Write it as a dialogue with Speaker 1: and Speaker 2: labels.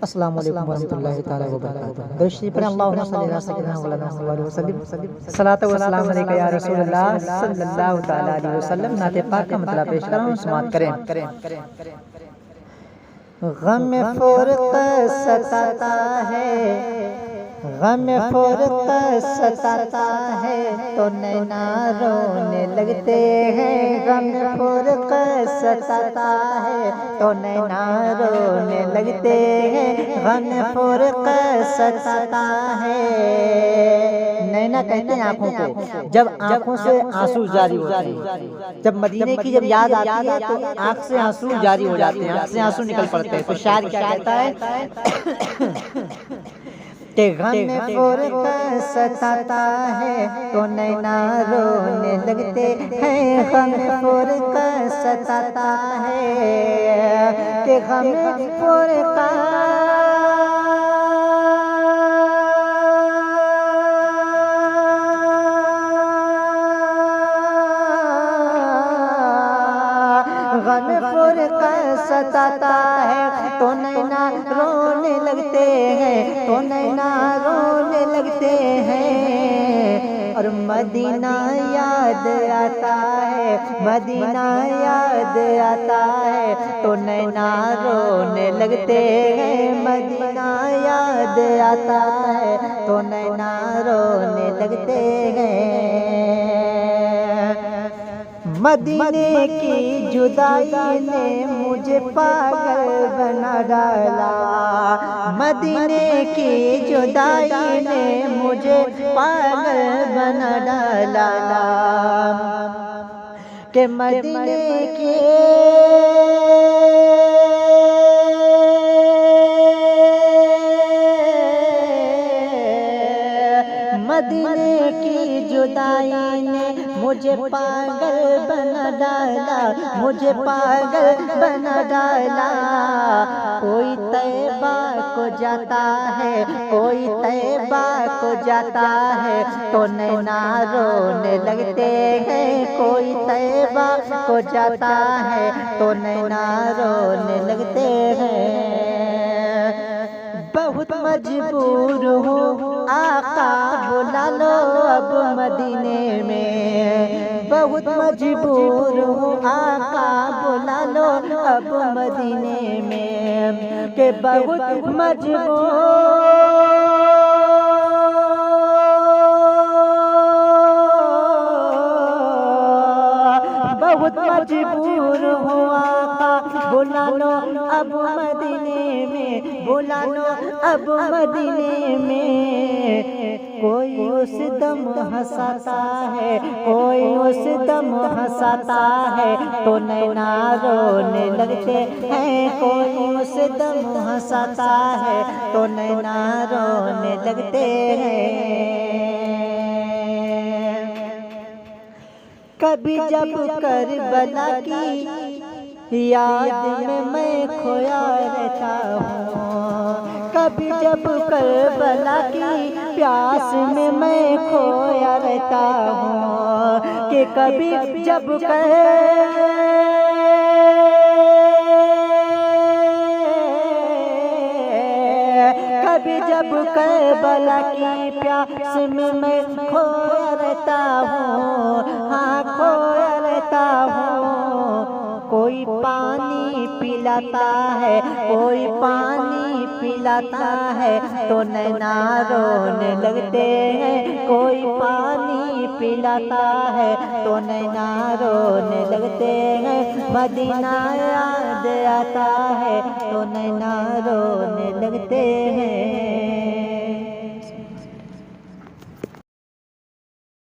Speaker 1: अस्सलामु अलैकुम वरहमतुल्लाहि तआला व बरकातहू। दरूद पर अल्लाहुम्मा सल्ली अला सय्यिदिना मौलाना मुहम्मद व सल्लिम। सलातो व सलाम अलैका या रसूलल्लाह सल्लल्लाहु तआला अलैहि वसल्लम। नाते पाक का मतलब पेश कर रहा हूं, समाअत करें। गम फुरक़त सताता है, गम फुरक़त सताता है तो नैना रोने लगते हैं। गम फुरक़त सताता है तो नैना रोने लगते हैं। गम फुरक़त सताता है। नैना कहते हैं आंखों को, जब आंखों से आंसू जारी होते हैं। जब मदीने की जब याद आती है तो आंख से आंसू जारी हो जाते हैं, आंख से आंसू निकल पड़ते हैं। तो शायर क्या कहता है कि गम फुरक़त सताता है तो नैना रोने लगते हैं। गम फुरक़त सताता है कि गम फुरक़त सताता है तो नैना रोने लगते हैं, तो नैना रोने लगते हैं। और मदीना याद आता है, मदीना याद आता है तो नैना रोने लगते हैं। मदीना याद आता है तो नैना रोने लगते हैं। मदीने की जुदाई ने मुझे पागल बना डाला, मदीने की जुदाई ने मुझे पागल बना डाला। कि मदीने के मदीने की जुदाई ने मुझे पागल बना डाला, मुझे पागल बना डाला। कोई तैबा को जाता है, कोई तैबा को जाता है तो नैना रोने लगते हैं। कोई तैबा को जाता है तो नैना रोने लगते हैं। बहुत मजबूर हूँ आका बुला लो अब मदीने में। बहुत मजबूर हूँ आका बुला लो अब मदीने में। के बहुत मजबूर बहुत मजबूर हूँ आका बुला लो अब मदीने में, बुला लो अब मदीने में। कोई उस दम हंसाता है, कोई उस दम हंसाता है तो नैना रोने लगते हैं। कोई उस दम हंसाता है तो नैना रोने लगते हैं। कभी जब करबला की याद में मैं खोया रहता हूँ, कभी जब करबला की प्यास में मैं खोया रहता हूँ। कि कभी जब कभी जब करबला की प्यास में मैं खोया रहता हूँ, हाँ खोया रहता हूँ। कोई पानी पिलाता है, कोई पानी पिलाता है तो नैना रोने लगते हैं। कोई पानी पिलाता है तो नैना रोने लगते हैं। मदीना याद आता है तो नैना रोने लगते हैं।